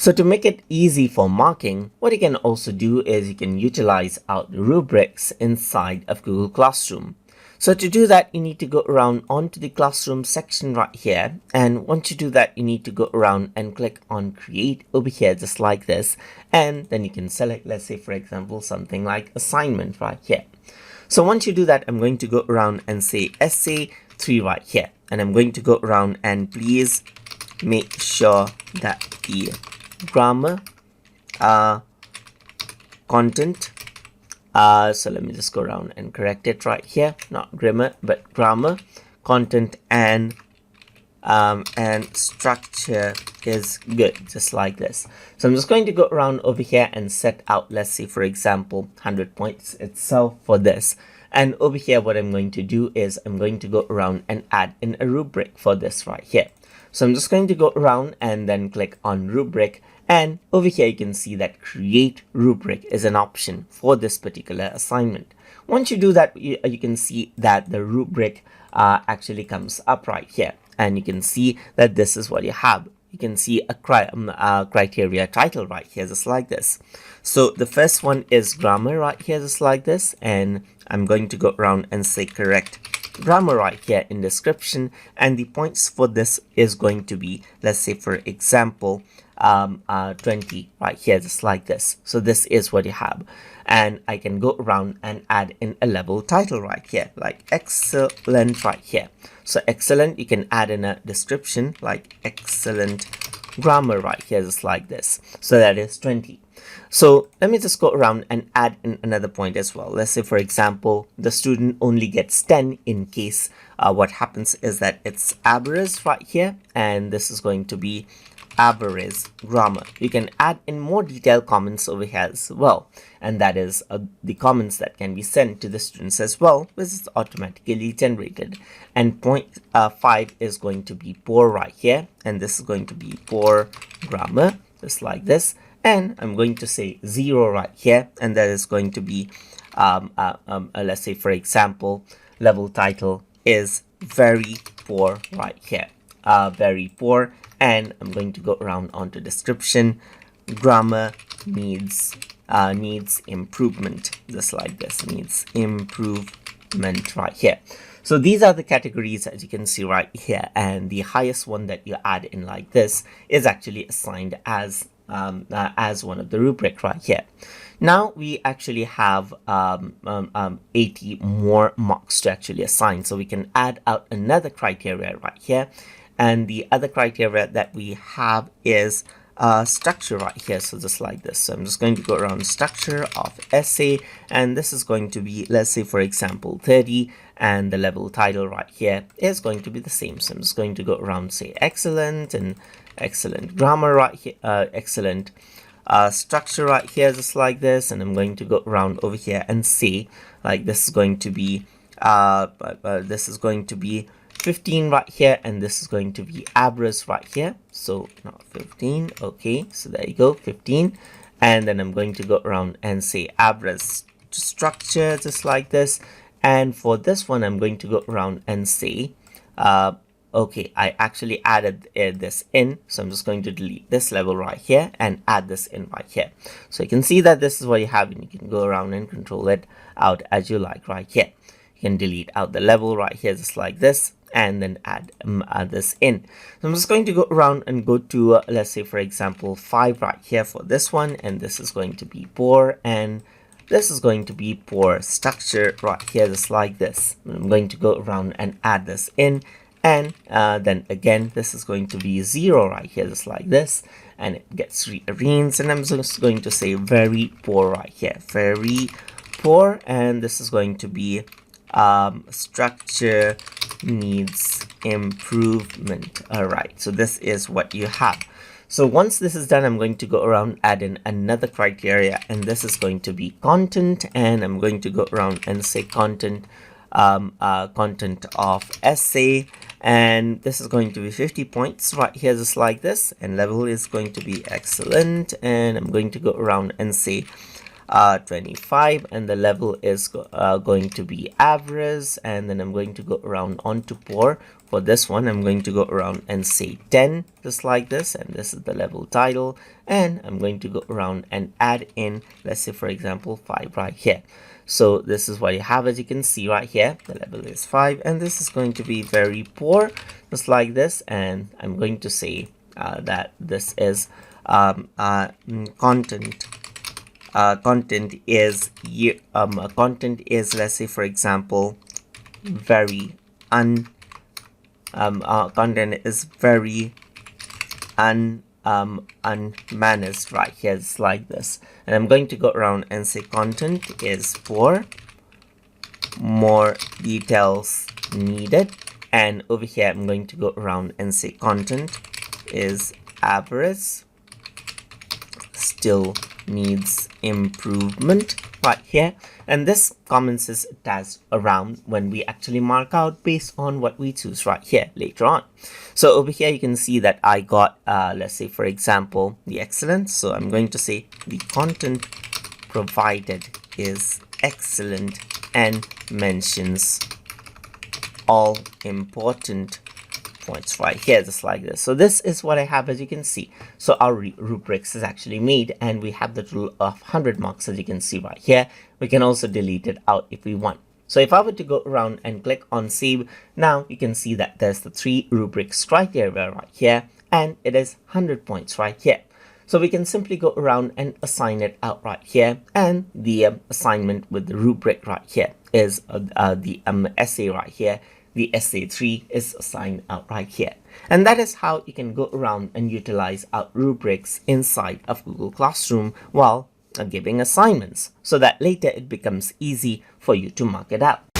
So to make it easy for marking, what you can also do is you can utilize out the rubrics inside of Google Classroom. So to do that, you need to go around onto the classroom section right here. And once you do that, you need to go around and click on create over here, just like this. And then you can select, let's say, for example, something like assignment right here. So once you do that, I'm going to go around and say essay 3 right here. And I'm going to go around and please make sure that the grammar content, so let me just go around and correct it right here, not grammar but grammar, content and structure is good, just like this. So I'm just going to go around over here and set out, let's say for example 100 points itself for this. And over here what I'm going to do is I'm going to go around and add in a rubric for this right here. So I'm just going to go around and then click on rubric, and over here you can see that create rubric is an option for this particular assignment. Once you do that, you can see that the rubric actually comes up right here, and you can see that this is what you have. You can see a criteria title right here, just like this. So the first one is grammar right here, just like this, and I'm going to go around and say correct grammar right here in description, and the points for this is going to be, let's say for example 20 right here, just like this. So this is what you have, and I can go around and add in a level title right here, like excellent right here. So excellent, you can add in a description like excellent grammar right here, just like this. So that is 20. So let me just go around and add in another point as well. Let's say for example the student only gets 10 in case what happens is that it's average right here, and this is going to be average grammar. You can add in more detailed comments over here as well, and that is the comments that can be sent to the students as well, which is automatically generated. And point 5 is going to be poor right here, and this is going to be poor grammar, just like this. And I'm going to say 0 right here, and that is going to be let's say for example level title is very poor right here, very poor. And I'm going to go around onto description, grammar needs improvement, just like this, needs improvement right here. So these are the categories, as you can see right here, and the highest one that you add in like this is actually assigned as one of the rubric right here. Now we actually have 80 more marks to actually assign, so we can add out another criteria right here. And the other criteria that we have is structure right here, so just like this. So I'm just going to go around structure of essay, and this is going to be, let's say for example 30, and the level title right here is going to be the same. So I'm just going to go around, say excellent, and excellent grammar right here, excellent structure right here, just like this. And I'm going to go around over here and say like this is going to be 15 right here, and this is going to be average right here, so not 15. Okay, so there you go, 15. And then I'm going to go around and say average structure, just like this. And for this one I'm going to go around and say okay, I actually added this in, so I'm just going to delete this level right here and add this in right here. So you can see that this is what you have, and you can go around and control it out as you like right here. You can delete out the level right here, just like this, and then add this in. So I'm just going to go around and go to let's say for example 5 right here for this one, and this is going to be poor, and this is going to be poor structure right here, just like this. I'm going to go around and add this in, and then again this is going to be 0 right here, just like this, and it gets rearranged. And I'm just going to say very poor right here, very poor, and this is going to be structure needs improvement. All right, so this is what you have. So once this is done, I'm going to go around, add in another criteria, and this is going to be content, and I'm going to go around and say content content of essay, and this is going to be 50 points right here, just like this, and level is going to be excellent. And I'm going to go around and say 25, and the level is going to be average, and then I'm going to go around onto poor. For this one, I'm going to go around and say 10, just like this, and this is the level title, and I'm going to go around and add in, let's say for example 5 right here. So this is what you have. As you can see right here, the level is 5, and this is going to be very poor, just like this, and I'm going to say that this is content is let's say for example very content is very unmanaged right here. It's like this, and I'm going to go around and say content is poor, more details needed, and over here I'm going to go around and say content is average, still needs improvement right here. And this comments is attached around when we actually mark out based on what we choose right here later on. So over here you can see that I got let's say for example the excellent. So I'm going to say the content provided is excellent and mentions all important points right here, just like this. So this is what I have, as you can see. So our rubrics is actually made, and we have the total of 100 marks, as you can see right here. We can also delete it out if we want. So if I were to go around and click on save, now you can see that there's the 3 rubrics criteria right here, and it is 100 points right here. So we can simply go around and assign it out right here, and the assignment with the rubric right here is the essay right here. The essay 3 is assigned out right here. And that is how you can go around and utilize our rubrics inside of Google Classroom while giving assignments, so that later it becomes easy for you to mark it out.